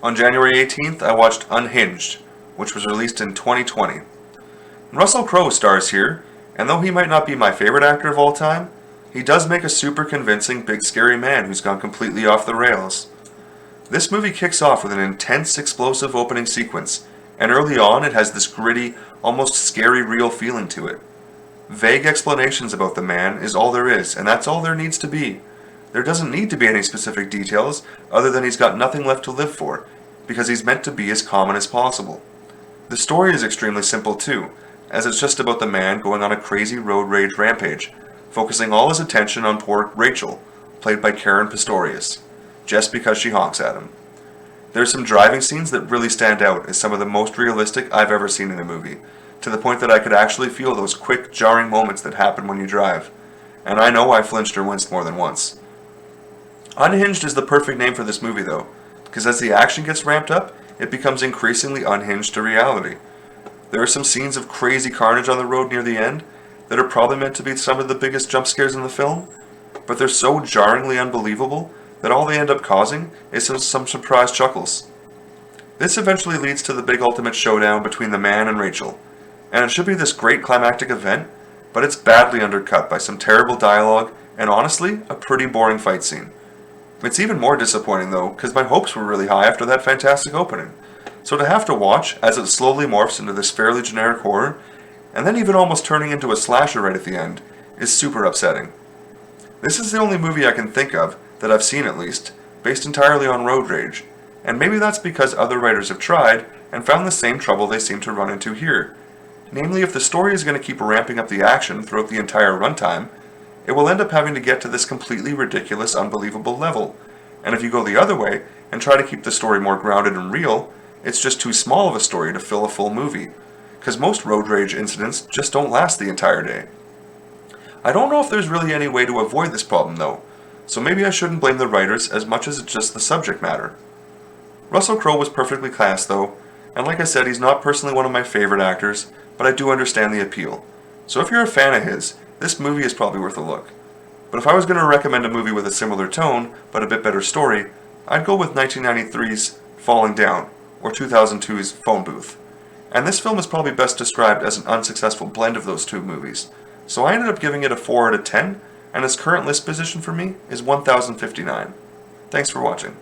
On January 18th, I watched Unhinged, which was released in 2020. Russell Crowe stars here, and though he might not be my favorite actor of all time, he does make a super convincing big scary man who's gone completely off the rails. This movie kicks off with an intense, explosive opening sequence, and early on it has this gritty, almost scary real feeling to it. Vague explanations about the man is all there is, and that's all there needs to be. There doesn't need to be any specific details other than he's got nothing left to live for, because he's meant to be as common as possible. The story is extremely simple too, as it's just about the man going on a crazy road rage rampage, focusing all his attention on poor Rachel, played by Karen Pistorius, just because she honks at him. There's some driving scenes that really stand out as some of the most realistic I've ever seen in a movie, to the point that I could actually feel those quick, jarring moments that happen when you drive. And I know I flinched or winced more than once. Unhinged is the perfect name for this movie though, because as the action gets ramped up, it becomes increasingly unhinged to reality. There are some scenes of crazy carnage on the road near the end that are probably meant to be some of the biggest jump scares in the film, but they're so jarringly unbelievable that all they end up causing is some surprise chuckles. This eventually leads to the big ultimate showdown between the man and Rachel, and it should be this great climactic event, but it's badly undercut by some terrible dialogue and honestly, a pretty boring fight scene. It's even more disappointing though, because my hopes were really high after that fantastic opening. So to have to watch as it slowly morphs into this fairly generic horror, and then even almost turning into a slasher right at the end, is super upsetting. This is the only movie I can think of, that I've seen at least, based entirely on road rage, and maybe that's because other writers have tried and found the same trouble they seem to run into here. Namely, if the story is going to keep ramping up the action throughout the entire runtime, it will end up having to get to this completely ridiculous, unbelievable level. And if you go the other way and try to keep the story more grounded and real, it's just too small of a story to fill a full movie. Because most road rage incidents just don't last the entire day. I don't know if there's really any way to avoid this problem though, so maybe I shouldn't blame the writers as much as it's just the subject matter. Russell Crowe was perfectly cast though, and like I said, he's not personally one of my favorite actors, but I do understand the appeal. So if you're a fan of his, this movie is probably worth a look. But if I was going to recommend a movie with a similar tone, but a bit better story, I'd go with 1993's Falling Down, or 2002's Phone Booth. And this film is probably best described as an unsuccessful blend of those two movies. So I ended up giving it a 4 out of 10, and its current list position for me is 1059. Thanks for watching.